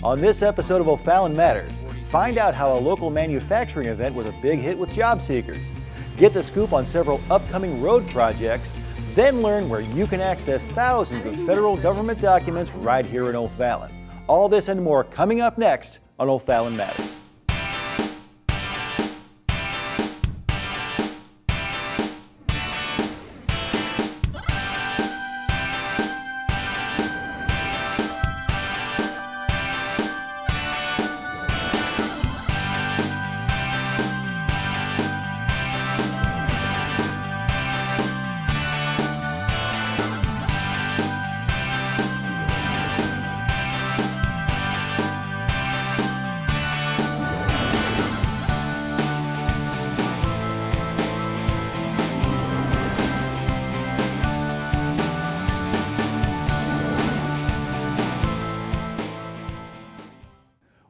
On this episode of OFallon Matters, find out how a local manufacturing event was a big hit with job seekers. Get the scoop on several upcoming road projects, then learn where you can access thousands of federal government documents right here in O'Fallon. All this and more coming up next on OFallon Matters.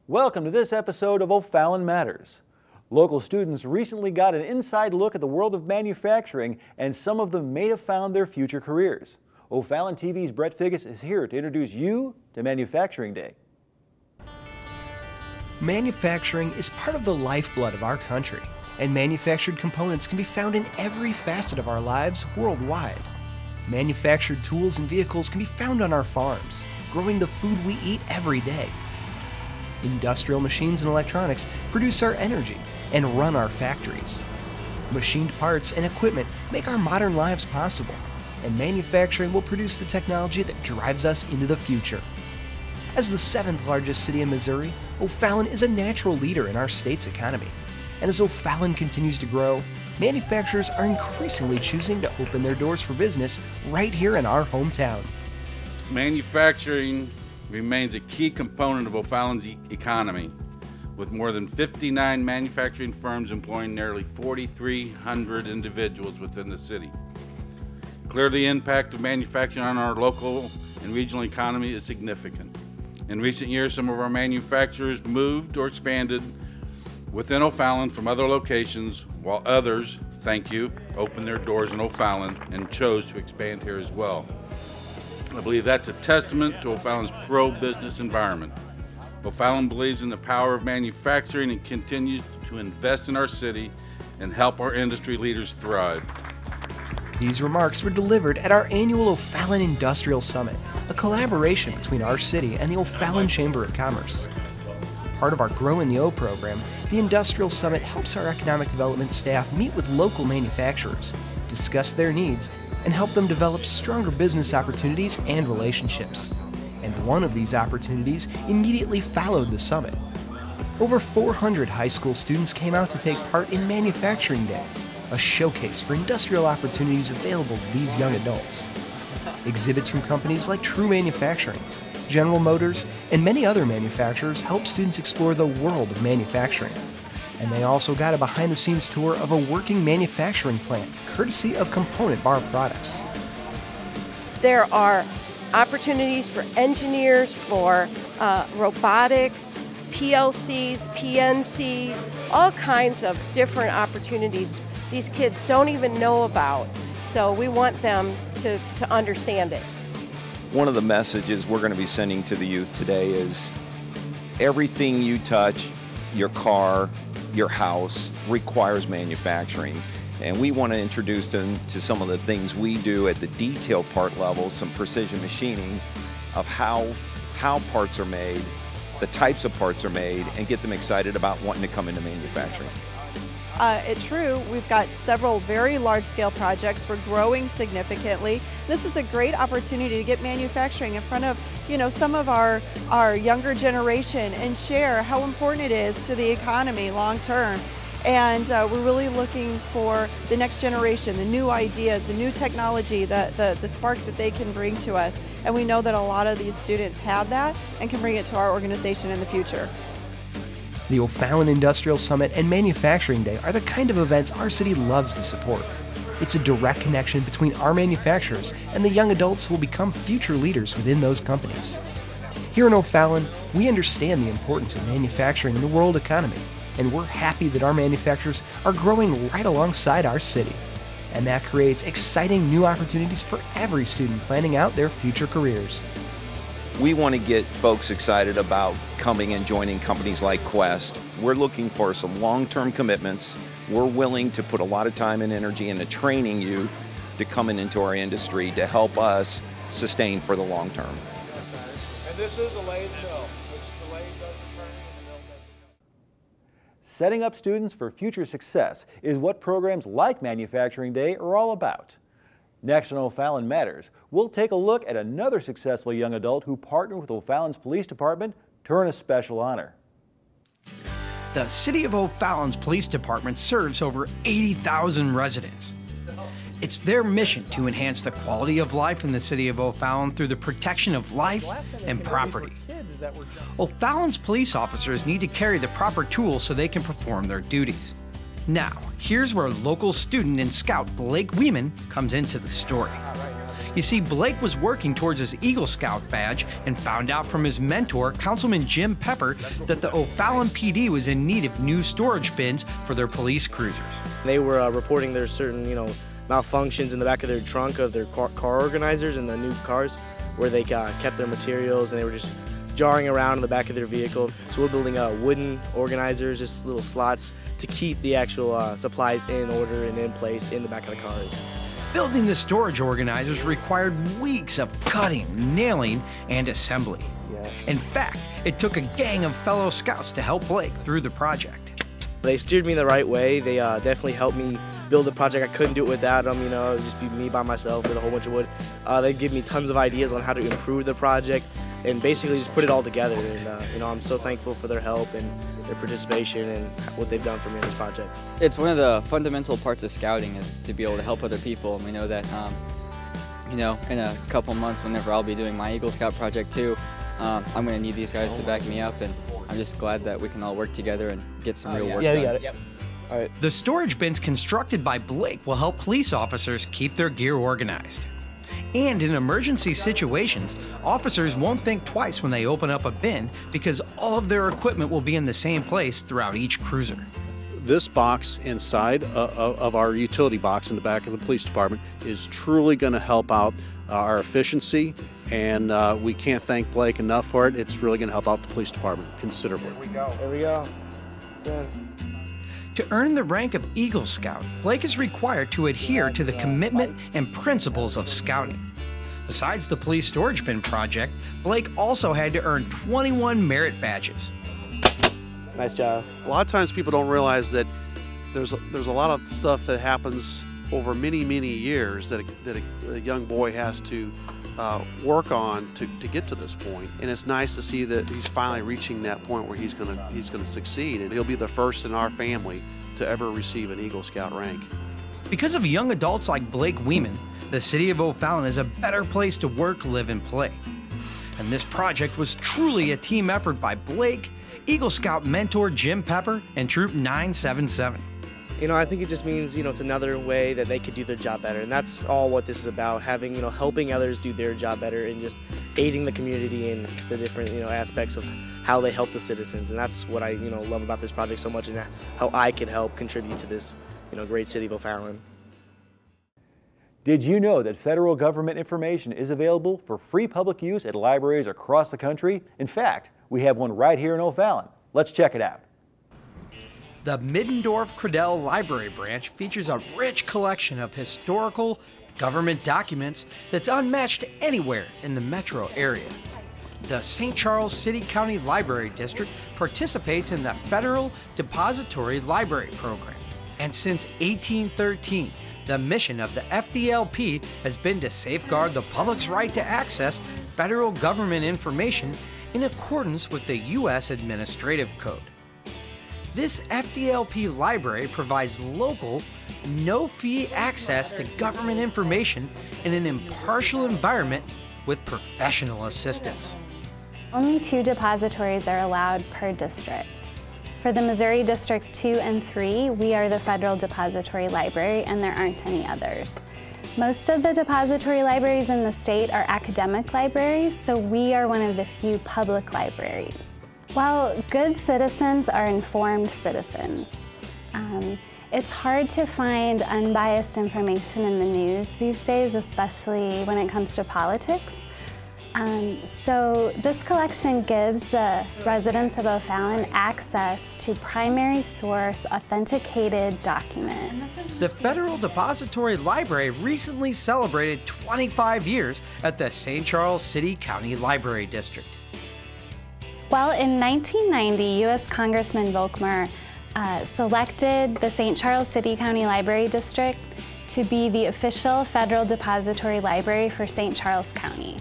Welcome to this episode of OFallon Matters. Local students recently got an inside look at the world of manufacturing, and some of them may have found their future careers. OFallonTV's Brett Figgis is here to introduce you to Manufacturing Day. Manufacturing is part of the lifeblood of our country, and manufactured components can be found in every facet of our lives worldwide. Manufactured tools and vehicles can be found on our farms, growing the food we eat every day. Industrial machines and electronics produce our energy and run our factories. Machined parts and equipment make our modern lives possible, and manufacturing will produce the technology that drives us into the future. As the 7th largest city in Missouri, O'Fallon is a natural leader in our state's economy. And as O'Fallon continues to grow, manufacturers are increasingly choosing to open their doors for business right here in our hometown. Manufacturing remains a key component of O'Fallon's economy, with more than 59 manufacturing firms employing nearly 4,300 individuals within the city. Clearly, the impact of manufacturing on our local and regional economy is significant. In recent years, some of our manufacturers moved or expanded within O'Fallon from other locations, while others, thank you, opened their doors in O'Fallon and chose to expand here as well. I believe that's a testament to O'Fallon's pro-business environment. O'Fallon believes in the power of manufacturing and continues to invest in our city and help our industry leaders thrive. These remarks were delivered at our annual O'Fallon Industrial Summit, a collaboration between our city and the O'Fallon Chamber of Commerce. Part of our Grow in the O program, the Industrial Summit helps our economic development staff meet with local manufacturers, discuss their needs, and help them develop stronger business opportunities and relationships. And one of these opportunities immediately followed the summit. Over 400 high school students came out to take part in Manufacturing Day, a showcase for industrial opportunities available to these young adults. Exhibits from companies like True Manufacturing, General Motors, and many other manufacturers help students explore the world of manufacturing. And they also got a behind-the-scenes tour of a working manufacturing plant, courtesy of Component Bar Products. There are opportunities for engineers, for robotics, PLCs, PNC, all kinds of different opportunities these kids don't even know about. So we want them to understand it. One of the messages we're going to be sending to the youth today is everything you touch, your car, your house, requires manufacturing. And we want to introduce them to some of the things we do at the detail part level, some precision machining of how parts are made, the types of parts are made, and get them excited about wanting to come into manufacturing. At True, we've got several very large-scale projects. We're growing significantly. This is a great opportunity to get manufacturing in front of, some of our younger generation and share how important it is to the economy long-term. And we're really looking for the next generation, the new ideas, the new technology, the spark that they can bring to us. And we know that a lot of these students have that and can bring it to our organization in the future. The O'Fallon Industrial Summit and Manufacturing Day are the kind of events our city loves to support. It's a direct connection between our manufacturers and the young adults who will become future leaders within those companies. Here in O'Fallon, we understand the importance of manufacturing in the world economy, and we're happy that our manufacturers are growing right alongside our city. And that creates exciting new opportunities for every student planning out their future careers. We want to get folks excited about coming and joining companies like Quest. We're looking for some long-term commitments. We're willing to put a lot of time and energy into training youth to coming into our industry to help us sustain for the long term. And this is a lathe mill, which the lathe does the turning and the mill does the milling. Setting up students for future success is what programs like Manufacturing Day are all about. Next on OFallon Matters, we'll take a look at another successful young adult who partnered with O'Fallon's police department to earn a special honor. The City of O'Fallon's police department serves over 80,000 residents. It's their mission to enhance the quality of life in the City of O'Fallon through the protection of life and property. O'Fallon's police officers need to carry the proper tools so they can perform their duties. Now, here's where local student and scout Blake Weeman comes into the story. You see, Blake was working towards his Eagle Scout badge and found out from his mentor, Councilman Jim Pepper, that the O'Fallon PD was in need of new storage bins for their police cruisers. They were reporting there's certain, malfunctions in the back of their trunk of their car organizers in the new cars where they kept their materials, and they were just jarring around in the back of their vehicle. So we're building wooden organizers, just little slots to keep the actual supplies in order and in place in the back of the cars. Building the storage organizers required weeks of cutting, nailing, and assembly. Yes. In fact, it took a gang of fellow scouts to help Blake through the project. They steered me the right way. They definitely helped me build the project. I couldn't do it without them, it would just be me by myself with a whole bunch of wood. They give me tons of ideas on how to improve the project and basically just put it all together. And I'm so thankful for their help and their participation and what they've done for me in this project. It's one of the fundamental parts of scouting is to be able to help other people. And we know that, in a couple months, whenever I'll be doing my Eagle Scout project too, I'm going to need these guys to back me up, and I'm just glad that we can all work together and get some real work done. You got it. Yep. All right. The storage bins constructed by Blake will help police officers keep their gear organized. And in emergency situations, officers won't think twice when they open up a bin because all of their equipment will be in the same place throughout each cruiser. This box inside of our utility box in the back of the police department is truly going to help out our efficiency, and we can't thank Blake enough for it. It's really going to help out the police department considerably. There we go. There we go. It's in. To earn the rank of Eagle Scout, Blake is required to adhere to the commitment and principles of scouting. Besides the police storage bin project, Blake also had to earn 21 merit badges. Nice job. A lot of times people don't realize that there's a lot of stuff that happens over many years that a young boy has to work on to get to this point. And it's nice to see that he's finally reaching that point where he's gonna succeed, and he'll be the first in our family to ever receive an Eagle Scout rank. Because of young adults like Blake Weeman, the City of O'Fallon is a better place to work, live, and play. And this project was truly a team effort by Blake, Eagle Scout mentor Jim Pepper, and Troop 977. I think it just means, it's another way that they could do their job better. And that's all what this is about, having, helping others do their job better and just aiding the community in the different, aspects of how they help the citizens. And that's what I, love about this project so much, and how I can help contribute to this, great city of O'Fallon. Did you know that federal government information is available for free public use at libraries across the country? In fact, we have one right here in O'Fallon. Let's check it out. The Middendorf-Credell Library Branch features a rich collection of historical government documents that's unmatched anywhere in the metro area. The St. Charles City County Library District participates in the Federal Depository Library Program. And since 1813, the mission of the FDLP has been to safeguard the public's right to access federal government information in accordance with the U.S. Administrative Code. This FDLP library provides local, no-fee access to government information in an impartial environment with professional assistance. Only 2 depositories are allowed per district. For the Missouri Districts 2 and 3, we are the Federal Depository Library, and there aren't any others. Most of the depository libraries in the state are academic libraries, so we are one of the few public libraries. While good citizens are informed citizens, it's hard to find unbiased information in the news these days, especially when it comes to politics. So this collection gives the residents of O'Fallon access to primary source authenticated documents. The Federal Depository Library recently celebrated 25 years at the St. Charles City County Library District. Well, in 1990, U.S. Congressman Volkmer selected the St. Charles City County Library District to be the official Federal Depository Library for St. Charles County.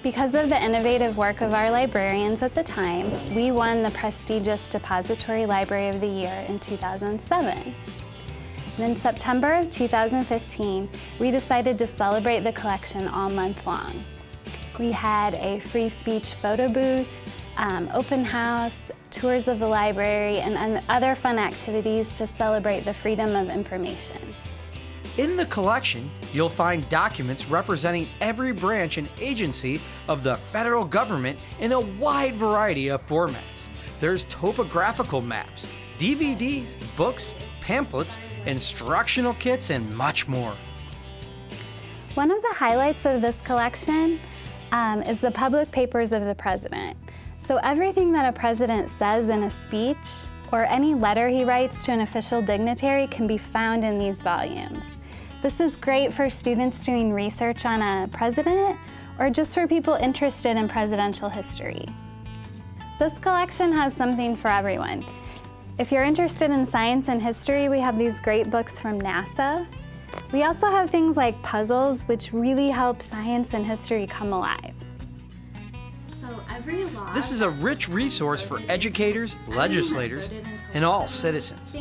Because of the innovative work of our librarians at the time, we won the prestigious Depository Library of the Year in 2007. And in September of 2015, we decided to celebrate the collection all month long. We had a free speech photo booth, open house, tours of the library, and other fun activities to celebrate the freedom of information. In the collection, you'll find documents representing every branch and agency of the federal government in a wide variety of formats. There's topographical maps, DVDs, books, pamphlets, instructional kits, and much more. One of the highlights of this collection is the public papers of the president. So everything that a president says in a speech or any letter he writes to an official dignitary can be found in these volumes. This is great for students doing research on a president or just for people interested in presidential history. This collection has something for everyone. If you're interested in science and history, we have these great books from NASA. We also have things like puzzles, which really help science and history come alive. This is a rich resource for educators, legislators, and all citizens.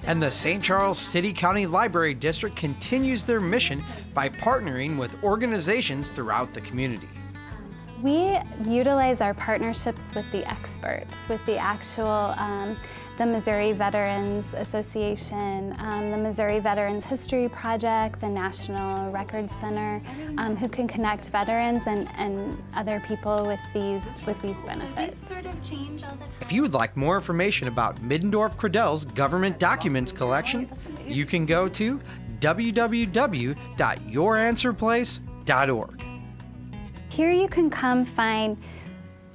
And the St. Charles City County Library District continues their mission by partnering with organizations throughout the community. We utilize our partnerships with the experts, with the actual, the Missouri Veterans Association, the Missouri Veterans History Project, the National Record Center, who can connect veterans and other people with these benefits. If you would like more information about Middendorf-Credell's Government Documents Collection, you can go to www.youranswerplace.org. Here you can come find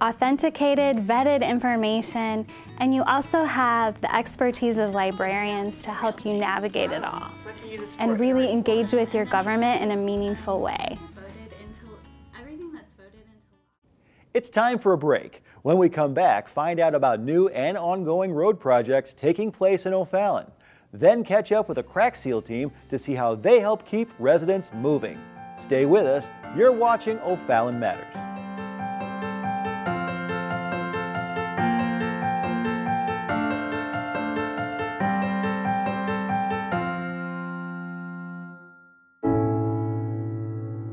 authenticated, vetted information, and you also have the expertise of librarians to help you navigate it all and really engage with your government in a meaningful way. It's time for a break. When we come back, find out about new and ongoing road projects taking place in O'Fallon. Then catch up with the Crack Seal team to see how they help keep residents moving. Stay with us. You're watching OFallon Matters.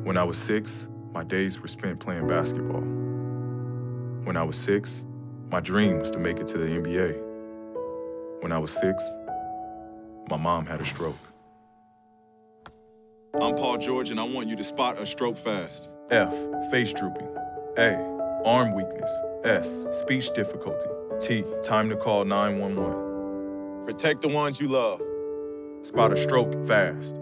When I was 6, my days were spent playing basketball. When I was 6, my dream was to make it to the NBA. When I was 6, my mom had a stroke. I'm Paul George, and I want you to spot a stroke fast. F, face drooping. A, arm weakness. S, speech difficulty. T, time to call 911. Protect the ones you love. Spot a stroke fast.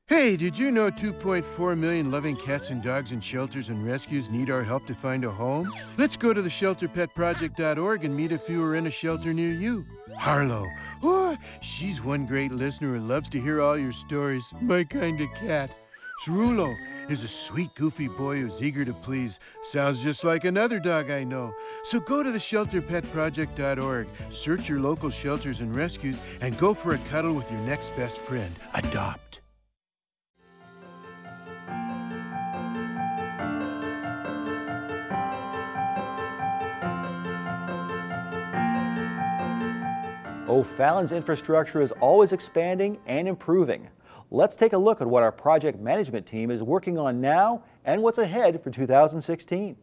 Hey, did you know 2.4 million loving cats and dogs in shelters and rescues need our help to find a home? Let's go to theshelterpetproject.org and meet a few who are in a shelter near you. Harlow, oh, she's one great listener who loves to hear all your stories. My kind of cat. Cerulo is a sweet, goofy boy who's eager to please. Sounds just like another dog I know. So go to theshelterpetproject.org, search your local shelters and rescues, and go for a cuddle with your next best friend. Adopt. O'Fallon's infrastructure is always expanding and improving. Let's take a look at what our project management team is working on now and what's ahead for 2016.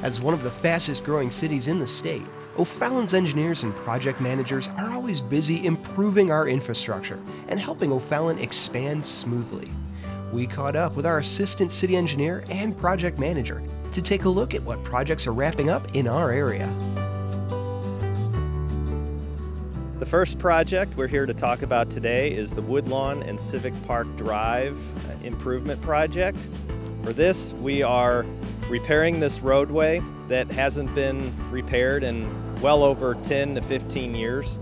As one of the fastest growing cities in the state, O'Fallon's engineers and project managers are always busy improving our infrastructure and helping O'Fallon expand smoothly. We caught up with our assistant city engineer and project manager to take a look at what projects are wrapping up in our area. The first project we're here to talk about today is the Woodlawn and Civic Park Drive improvement project. For this, we are repairing this roadway that hasn't been repaired in well over 10 to 15 years.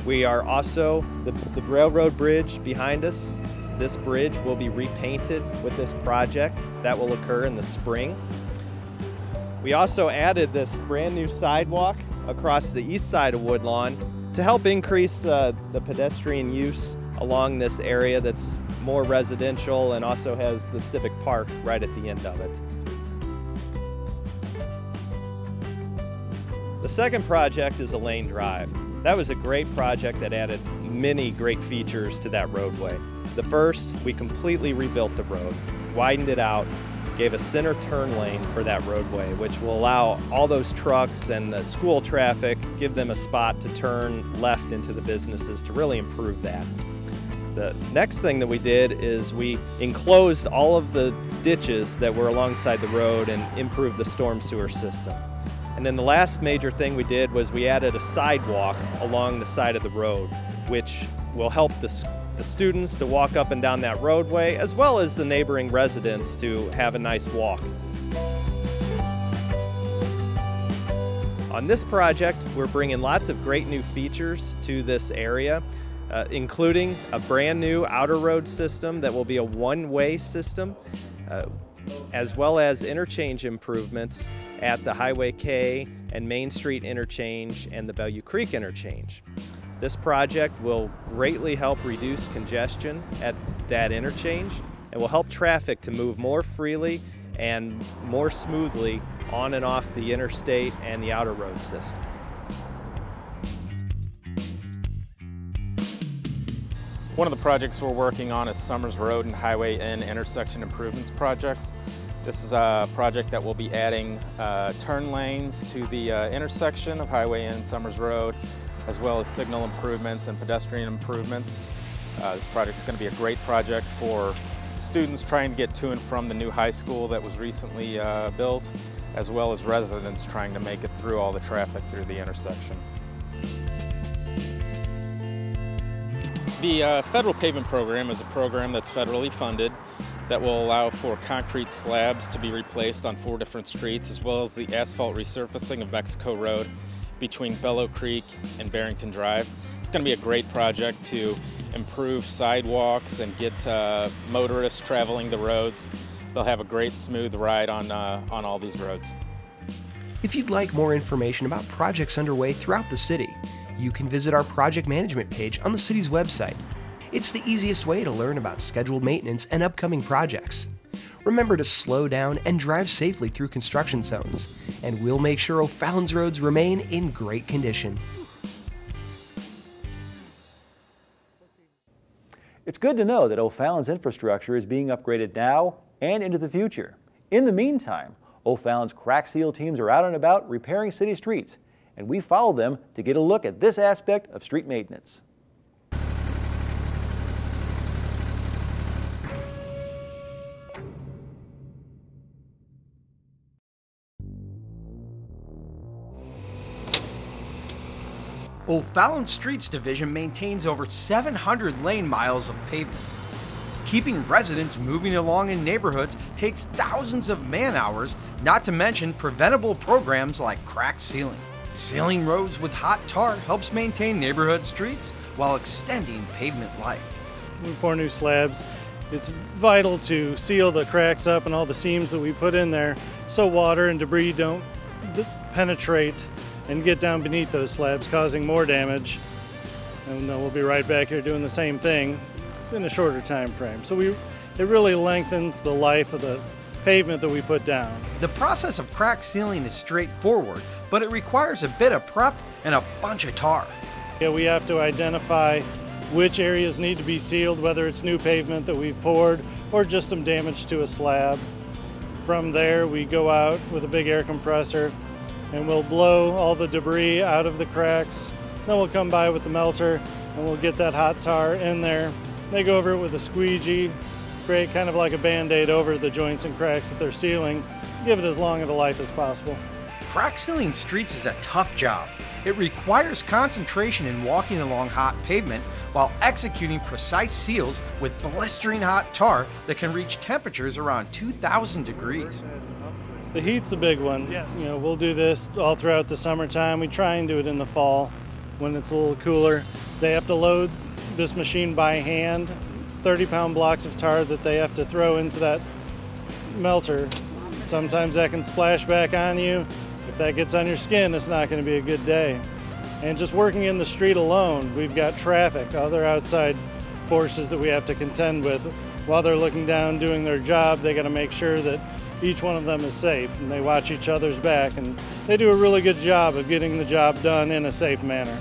We are also, the railroad bridge behind us, this bridge will be repainted with this project. That will occur in the spring. We also added this brand new sidewalk across the east side of Woodlawn to help increase the pedestrian use along this area that's more residential and also has the Civic Park right at the end of it. The second project is a lane drive. That was a great project that added many great features to that roadway. The first, we completely rebuilt the road, widened it out, gave a center turn lane for that roadway, which will allow all those trucks and the school traffic, give them a spot to turn left into the businesses to really improve that. The next thing that we did is we enclosed all of the ditches that were alongside the road and improved the storm sewer system. And then the last major thing we did was we added a sidewalk along the side of the road, which will help the students to walk up and down that roadway, as well as the neighboring residents to have a nice walk. On this project, we're bringing lots of great new features to this area, including a brand new outer road system that will be a one-way system, as well as interchange improvements at the Highway K and Main Street interchange and the Bellevue Creek interchange. This project will greatly help reduce congestion at that interchange and will help traffic to move more freely and more smoothly on and off the interstate and the outer road system. One of the projects we're working on is Summers Road and Highway N intersection improvements projects. This is a project that will be adding turn lanes to the intersection of Highway N and Summers Road, as well as signal improvements and pedestrian improvements. This project is going to be a great project for students trying to get to and from the new high school that was recently built, as well as residents trying to make it through all the traffic through the intersection. The federal pavement program is a program that's federally funded that will allow for concrete slabs to be replaced on 4 different streets, as well as the asphalt resurfacing of Mexico Road between Bellow Creek and Barrington Drive. It's going to be a great project to improve sidewalks and get motorists traveling the roads. They'll have a great smooth ride on all these roads. If you'd like more information about projects underway throughout the city, you can visit our project management page on the city's website. It's the easiest way to learn about scheduled maintenance and upcoming projects. Remember to slow down and drive safely through construction zones, and we'll make sure O'Fallon's roads remain in great condition. It's good to know that O'Fallon's infrastructure is being upgraded now and into the future. In the meantime, O'Fallon's crack seal teams are out and about repairing city streets, and we follow them to get a look at this aspect of street maintenance. O'Fallon Streets Division maintains over 700 lane miles of pavement. Keeping residents moving along in neighborhoods takes thousands of man-hours, not to mention preventable programs like crack sealing. Sealing roads with hot tar helps maintain neighborhood streets while extending pavement life. When we pour new slabs, it's vital to seal the cracks up and all the seams that we put in there so water and debris don't penetrate and get down beneath those slabs, causing more damage. And we'll be right back here doing the same thing in a shorter time frame. So it really lengthens the life of the pavement that we put down. The process of crack sealing is straightforward, but it requires a bit of prep and a bunch of tar. Yeah, we have to identify which areas need to be sealed, whether it's new pavement that we've poured or just some damage to a slab. From there, we go out with a big air compressor and we'll blow all the debris out of the cracks. Then we'll come by with the melter and we'll get that hot tar in there. They go over it with a squeegee, create kind of like a Band-Aid over the joints and cracks that they're sealing, give it as long of a life as possible. Crack sealing streets is a tough job. It requires concentration in walking along hot pavement while executing precise seals with blistering hot tar that can reach temperatures around 2,000 degrees. The heat's a big one. Yes. You know, we'll do this all throughout the summertime. We try and do it in the fall when it's a little cooler. They have to load this machine by hand, 30-pound blocks of tar that they have to throw into that melter. Sometimes that can splash back on you. If that gets on your skin, it's not going to be a good day. And just working in the street alone, we've got traffic, other outside forces that we have to contend with. While they're looking down doing their job, they got to make sure that each one of them is safe and they watch each other's back, and they do a really good job of getting the job done in a safe manner.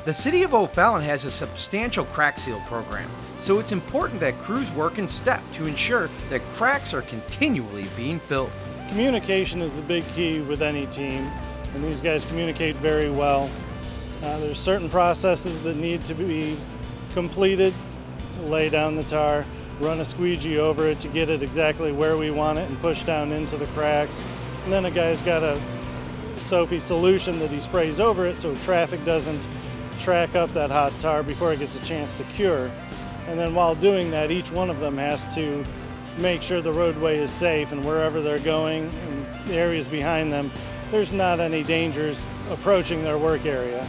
The City of O'Fallon has a substantial crack seal program, so it's important that crews work in step to ensure that cracks are continually being filled. Communication is the big key with any team, and these guys communicate very well. There's certain processes that need to be completed. Lay down the tar, run a squeegee over it to get it exactly where we want it and push down into the cracks. And then a guy's got a soapy solution that he sprays over it so traffic doesn't track up that hot tar before it gets a chance to cure. And then while doing that, each one of them has to make sure the roadway is safe, and wherever they're going and the areas behind them, there's not any dangers approaching their work area.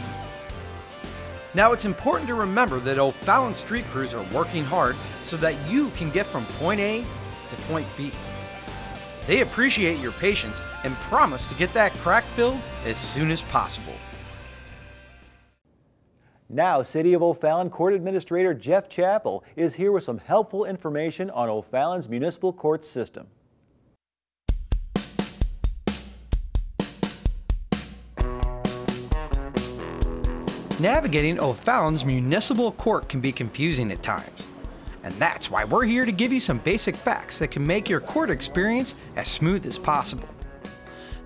Now, it's important to remember that O'Fallon street crews are working hard so that you can get from point A to point B. They appreciate your patience and promise to get that crack filled as soon as possible. Now, City of O'Fallon Court Administrator Jeff Chappell is here with some helpful information on O'Fallon's municipal court system. Navigating O'Fallon's municipal court can be confusing at times, and that's why we're here to give you some basic facts that can make your court experience as smooth as possible.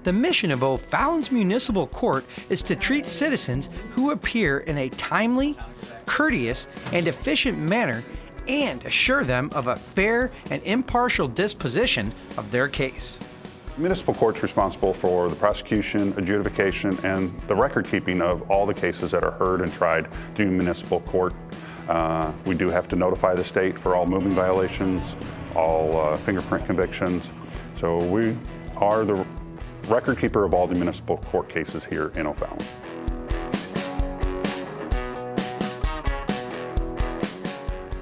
The mission of O'Fallon's municipal court is to treat citizens who appear in a timely, courteous, and efficient manner and assure them of a fair and impartial disposition of their case. Municipal court's responsible for the prosecution, adjudication, and the record keeping of all the cases that are heard and tried through municipal court. We do have to notify the state for all moving violations, all fingerprint convictions. So we are the record keeper of all the municipal court cases here in O'Fallon.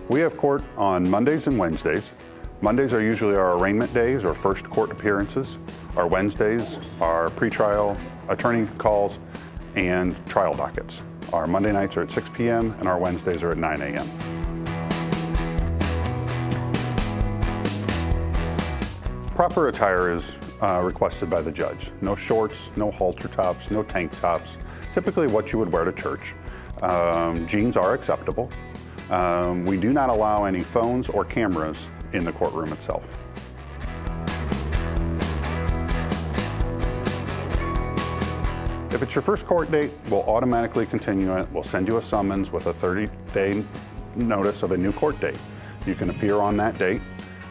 We have court on Mondays and Wednesdays. Mondays are usually our arraignment days or first court appearances. Our Wednesdays are pretrial, attorney calls, and trial dockets. Our Monday nights are at 6 p.m. and our Wednesdays are at 9 a.m. Proper attire is requested by the judge. No shorts, no halter tops, no tank tops. Typically what you would wear to church. Jeans are acceptable. We do not allow any phones or cameras in the courtroom itself. If it's your first court date, we'll automatically continue it. We'll send you a summons with a 30-day notice of a new court date. You can appear on that date.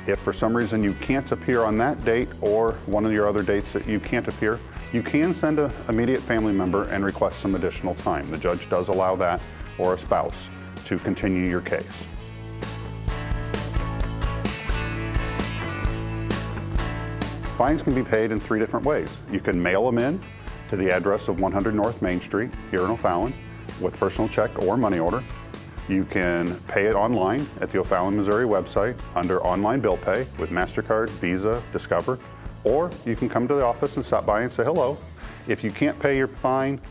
If for some reason you can't appear on that date or one of your other dates that you can't appear, you can send an immediate family member and request some additional time. The judge does allow that, or a spouse, to continue your case. Fines can be paid in 3 different ways. You can mail them in to the address of 100 North Main Street here in O'Fallon with personal check or money order. You can pay it online at the O'Fallon, Missouri website under online bill pay with MasterCard, Visa, Discover, or you can come to the office and stop by and say hello. If you can't pay your fine,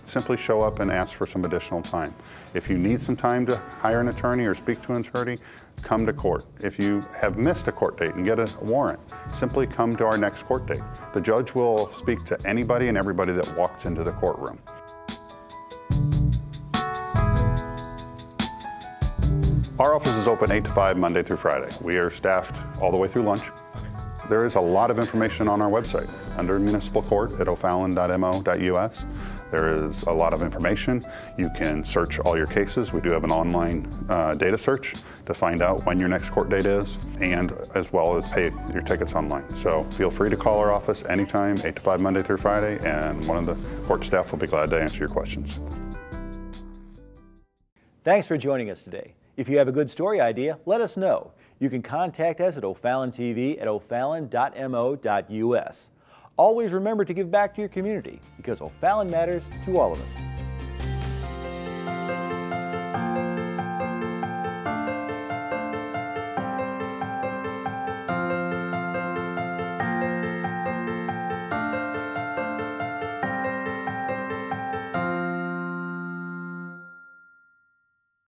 simply show up and ask for some additional time. If you need some time to hire an attorney or speak to an attorney, come to court. If you have missed a court date and get a warrant, simply come to our next court date. The judge will speak to anybody and everybody that walks into the courtroom. Our office is open 8 to 5 Monday through Friday. We are staffed all the way through lunch. There is a lot of information on our website under Municipal Court at o'fallon.mo.us. There is a lot of information. You can search all your cases. We do have an online data search to find out when your next court date is, and as well as pay your tickets online. So feel free to call our office anytime, 8 to 5 Monday through Friday, and one of the court staff will be glad to answer your questions. Thanks for joining us today. If you have a good story idea, let us know. You can contact us at OFallonTV at OFallon.mo.us. Always remember to give back to your community, because OFallon matters to all of us.